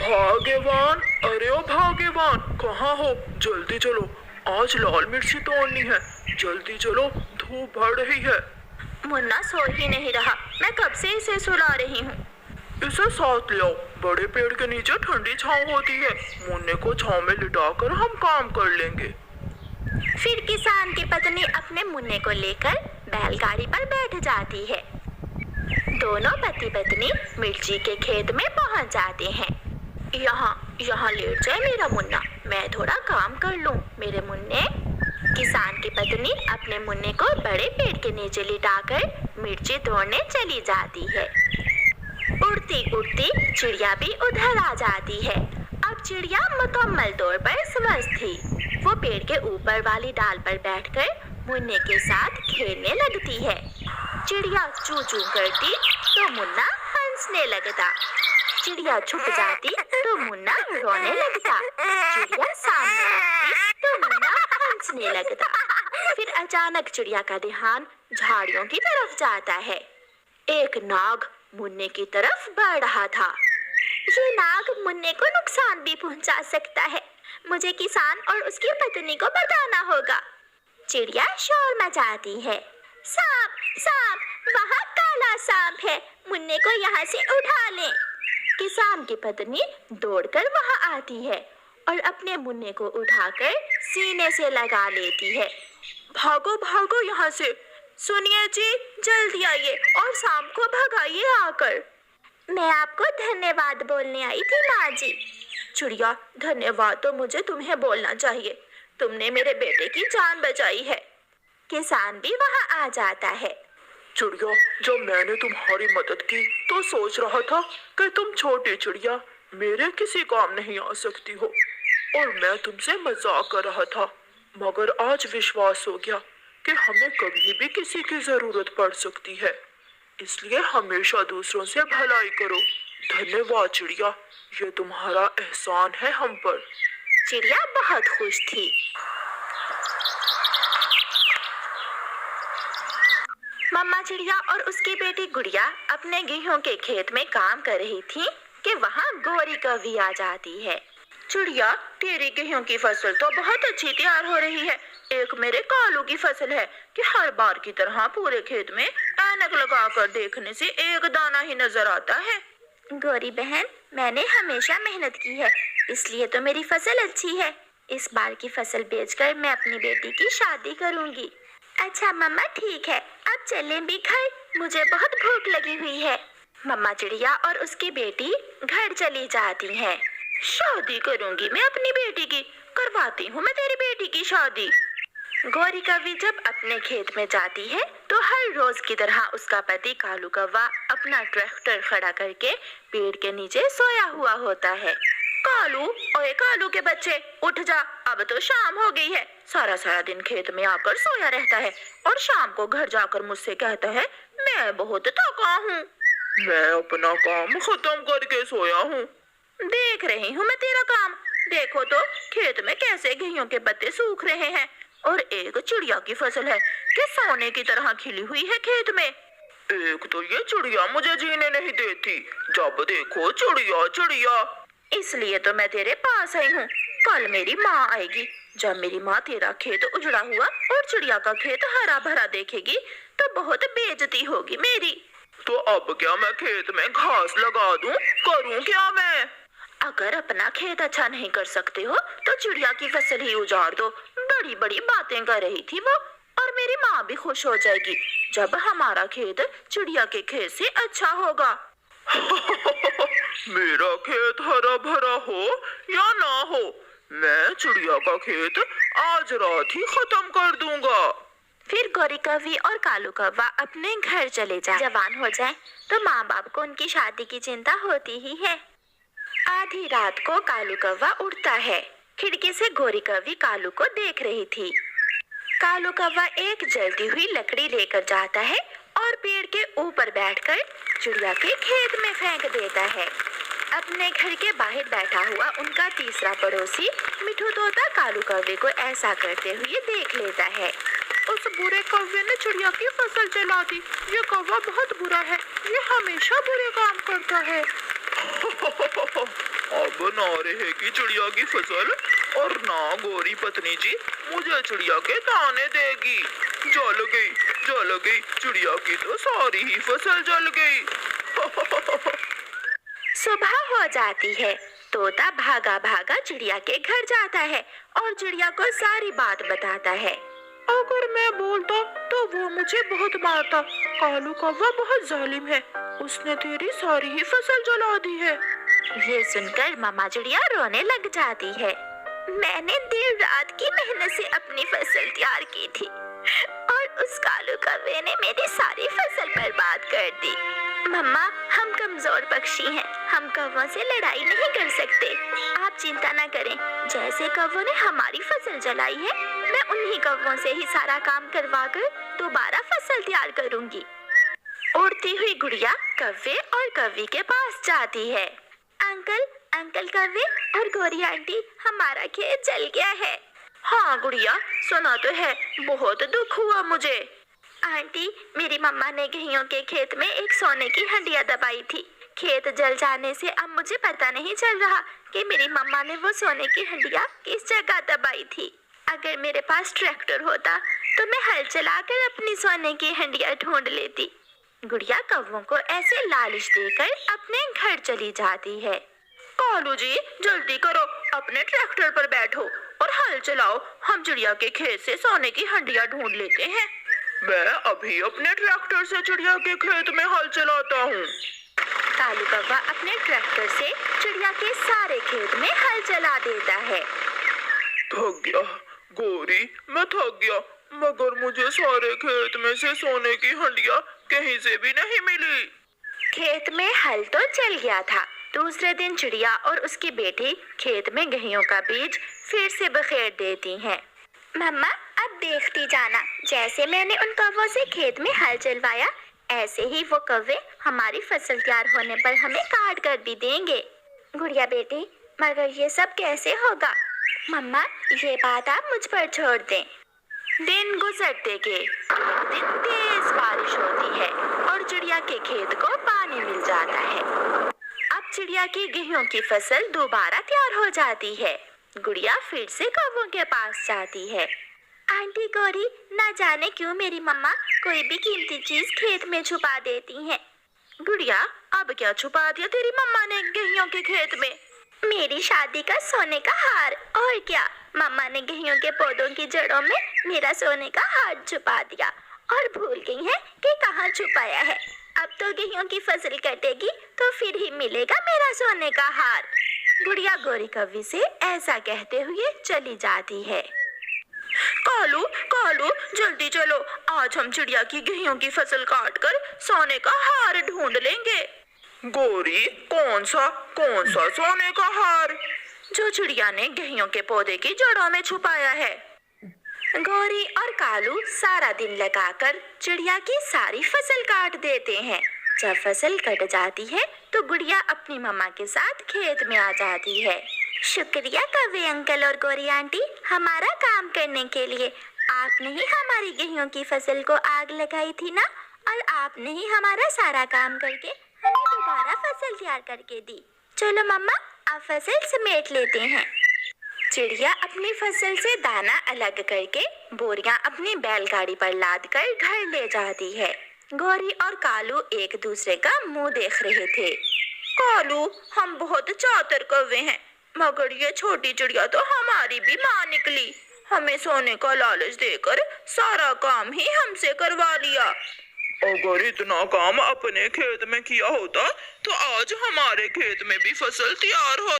भाग्यवान, अरे ओ भाग्यवान, कहाँ हो? जल्दी चलो, आज लाल मिर्ची तोड़नी है। जल्दी चलो, धूप बढ़ रही है। मुन्ना सो ही नहीं रहा। मैं कब से इसे सुला रही हूँ। इसे साथ लाओ, बड़े पेड़ के नीचे ठंडी छांव होती है। मुन्ने को छांव में लिटाकर हम काम कर लेंगे। फिर किसान की पत्नी अपने मुन्ने को लेकर बैलगाड़ी पर बैठ जाती है। दोनों पति पत्नी मिर्ची के खेत में पहुंच जाते हैं। यहाँ लेट जाए मेरा मुन्ना, मैं थोड़ा काम कर लूं। मेरे मुन्ने। किसान की पत्नी अपने मुन्ने को बड़े पेड़ के नीचे लिटाकर मिर्ची तोड़ने चली जाती है। उड़ती उड़ती चिड़िया भी उधर आ जाती है। अब चिड़िया मुकम्मल तौर पर समझ थी। वो पेड़ के ऊपर वाली डाल पर बैठकर मुन्ने के साथ खेलने लगती है। चिड़िया चू चू करती तो मुन्ना हंसने लगता। चिड़िया छुप जाती तो मुन्ना रोने लगता। चिड़िया सामने आती तो मुन्ना हंसने लगता। फिर अचानक चिड़िया का ध्यान झाड़ियों की तरफ जाता है। एक नाग मुन्ने की तरफ बढ़ रहा था। ये नाग मुन्ने को नुकसान भी पहुंचा सकता है। मुझे किसान और उसकी पत्नी को बताना होगा। चिड़िया शोर मचाती है। सांप, सांप, वहाँ काला सांप है, मुन्ने को यहाँ से उठा लें। किसान की पत्नी दौड़कर वहाँ आती है और अपने मुन्ने को उठाकर सीने से लगा लेती है। भागो भागो यहाँ से। सुनिए जी, जल्दी आइए और सांप को भगाइए आकर। मैं आपको धन्यवाद बोलने आई थी माँ जी। चिड़िया, धन्यवाद तो मुझे तुम्हें बोलना चाहिए। तुमने मेरे बेटे की जान बचाई है। किसान भी वहाँ आ जाता है। चिड़िया, जब मैंने तुम्हारी मदद की तो सोच रहा था कि तुम छोटी चिड़िया मेरे किसी काम नहीं आ सकती हो और मैं तुमसे मजाक कर रहा था, मगर आज विश्वास हो गया कि हमें कभी भी किसी की जरूरत पड़ सकती है। इसलिए हमेशा दूसरों से भलाई करो। धन्यवाद चिड़िया, ये तुम्हारा एहसान है हम पर। चिड़िया बहुत खुश थी। मम्मा चिड़िया और उसकी बेटी गुड़िया अपने गेहूं के खेत में काम कर रही थी कि वहाँ गौरी कवि आ जाती है। चिड़िया, तेरी गेहूं की फसल तो बहुत अच्छी तैयार हो रही है। एक मेरे कालू की फसल है कि हर बार की तरह पूरे खेत में ऐनक लगाकर देखने से एक दाना ही नजर आता है। गौरी बहन, मैंने हमेशा मेहनत की है, इसलिए तो मेरी फसल अच्छी है। इस बार की फसल बेचकर मैं अपनी बेटी की शादी करूंगी। अच्छा मम्मा, ठीक है, अब चलें भी घर, मुझे बहुत भूख लगी हुई है। मम्मा चिड़िया और उसकी बेटी घर चली जाती हैं। शादी करूंगी मैं अपनी बेटी की, करवाती हूँ मैं तेरी बेटी की शादी। गौरी कवि जब अपने खेत में जाती है तो हर रोज की तरह उसका पति कालू कौवा अपना ट्रैक्टर खड़ा करके पेड़ के नीचे सोया हुआ होता है। कालू, ओए कालू के बच्चे, उठ जा, अब तो शाम हो गई है। सारा सारा दिन खेत में आकर सोया रहता है और शाम को घर जाकर मुझसे कहता है मैं बहुत थका हूँ। मैं अपना काम खत्म करके सोया हूँ। देख रही हूँ मैं तेरा काम। देखो तो खेत में कैसे गेहूं के पत्ते सूख रहे हैं और एक चिड़िया की फसल है कि सोने की तरह खिली हुई है खेत में। एक तो ये चिड़िया मुझे जीने नहीं देती, जब देखो चिड़िया चिड़िया। इसलिए तो मैं तेरे पास आई हूँ। कल मेरी माँ आएगी। जब मेरी माँ तेरा खेत उजड़ा हुआ और चिड़िया का खेत हरा भरा देखेगी तो बहुत बेइज्जती होगी मेरी। तो अब क्या मैं खेत में घास लगा दूं? करूं क्या मैं? अगर अपना खेत अच्छा नहीं कर सकते हो तो चिड़िया की फसल ही उजाड़ दो। बड़ी बड़ी बातें कर रही थी वो, और मेरी माँ भी खुश हो जाएगी जब हमारा खेत चिड़िया के खेत से अच्छा होगा। मेरा खेत हरा भरा हो या ना हो, मैं चिड़िया का खेत आज रात ही खत्म कर दूंगा। फिर गौरी कवि और कालू कौवा अपने घर चले जाए। जवान हो जाए तो माँ बाप को उनकी शादी की चिंता होती ही है। आधी रात को कालू कौवा उठता है। खिड़की से गौरी कवि कालू को देख रही थी। कालू कौवा एक जलती हुई लकड़ी लेकर जाता है और पेड़ के ऊपर बैठकर चिड़िया के खेत में फेंक देता है। अपने घर के बाहर बैठा हुआ उनका तीसरा पड़ोसी मिठू तोता कालू कौवे को ऐसा करते हुए देख लेता है। उस बुरे कौवे ने चिड़िया की फसल जला दी। ये कौवा बहुत बुरा है, ये हमेशा बुरे काम करता है। अब तो ना रहेगी चिड़िया की फसल और ना गोरी पत्नी जी मुझे चिड़िया के दाने देगी। जल गई चिड़िया की तो सारी ही फसल जल गई। सुबह हो जाती है। तोता भागा भागा चिड़िया के घर जाता है और चिड़िया को सारी बात बताता है। अगर मैं बोलता तो वो मुझे बहुत मारता। कालू कौवा बहुत जालिम है, उसने तेरी सारी ही फसल जला दी है। ये सुनकर मामा चिड़िया रोने लग जाती है। मैंने देर रात की मेहनत से अपनी फसल तैयार की थी और उस कालू कौवे ने मेरी सारी फसल बर्बाद कर दी। मम्मा, हम कमजोर पक्षी हैं, हम कौवों से लड़ाई नहीं कर सकते। आप चिंता न करें, जैसे कौवों ने हमारी फसल जलाई है, मैं उन्हीं कौवों से ही सारा काम करवाकर दोबारा फसल तैयार करूंगी। उड़ती हुई गुड़िया कौवे और कौवी के पास जाती है। अंकल कौवे और गोरी आंटी, हमारा खेत जल गया है। हाँ गुड़िया, सुना तो है, बहुत दुख हुआ मुझे। आंटी, मेरी मम्मा ने गेहूं के खेत में एक सोने की हंडिया दबाई थी। खेत जल जाने से अब मुझे पता नहीं चल रहा कि मेरी मम्मा ने वो सोने की हंडिया किस जगह दबाई थी। अगर मेरे पास ट्रैक्टर होता तो मैं हल चलाकर अपनी सोने की हंडिया ढूंढ लेती। गुड़िया कौवों को ऐसे लालच देकर अपने घर चली जाती है। कालू जी, जल्दी करो, अपने ट्रैक्टर पर बैठो और हल चलाओ। हम चिड़िया के खेत से सोने की हंडिया ढूंढ लेते हैं। मैं अभी अपने ट्रैक्टर से चिड़िया के खेत में हल चलाता हूँ। कालू कौवा अपने ट्रैक्टर से चिड़िया के सारे खेत में हल चला देता है। थक गया गोरी, मैं थक गया, मगर मुझे सारे खेत में से सोने की हंडिया कहीं से भी नहीं मिली। खेत में हल तो चल गया था। दूसरे दिन चिड़िया और उसकी बेटी खेत में गेहूं का बीज फिर से बखेर देती हैं। मम्मा, अब देखती जाना, जैसे मैंने उन कौवों से खेत में हल चलवाया, ऐसे ही वो कौवे हमारी फसल तैयार होने पर हमें काट कर भी देंगे। गुड़िया बेटी, मगर ये सब कैसे होगा? मम्मा, ये बात आप मुझ पर छोड़ दें। दिन गुजरते के दिन तेज बारिश होती है और चिड़िया के खेत को पानी मिल जाता है। अब चिड़िया की गेहूं की फसल दोबारा तैयार हो जाती है। गुड़िया फिर से कौवों के पास जाती है। आंटी गौरी, ना जाने क्यों मेरी मम्मा कोई भी कीमती चीज खेत में छुपा देती हैं। गुड़िया, अब क्या छुपा दिया तेरी मम्मा ने गेहूं के खेत में? मेरी शादी का सोने का हार। और क्या, मम्मा ने गेहूं के पौधों की जड़ों में मेरा सोने का हार छुपा दिया और भूल गई है कि कहाँ छुपाया है। अब तो गेहूं की फसल कटेगी तो फिर ही मिलेगा मेरा सोने का हार। गुड़िया गोरी कौवी से ऐसा कहते हुए चली जाती है। कालू, जल्दी चलो, आज हम चिड़िया की गेहूं की फसल काट कर सोने का हार ढूंढ लेंगे। गोरी, कौन सा सोने का हार? जो चिड़िया ने गेहूं के पौधे की जड़ों में छुपाया है। गौरी और कालू सारा दिन लगाकर चिड़िया की सारी फसल काट देते हैं। जब फसल कट जाती है तो गुड़िया अपनी मम्मा के साथ खेत में आ जाती है। शुक्रिया कौवे अंकल और गोरी आंटी, हमारा काम करने के लिए। आपने ही हमारी गेहूं की फसल को आग लगाई थी ना, और आपने ही हमारा सारा काम करके हमें दोबारा फसल तैयार करके दी। चलो मम्मा, आप फसल समेट लेते हैं। चिड़िया अपनी फसल से दाना अलग करके बोरियां अपनी बैलगाड़ी पर लादकर घर ले जाती है। गौरी और कालू एक दूसरे का मुंह देख रहे थे। कालू, हम बहुत चातर कौवे हैं, मगर ये छोटी चिड़िया तो हमारी भी माँ निकली। हमें सोने का लालच देकर सारा काम ही हमसे करवा लिया। अगर इतना काम अपने खेत में किया होता तो आज हमारे खेत में भी फसल तैयार हो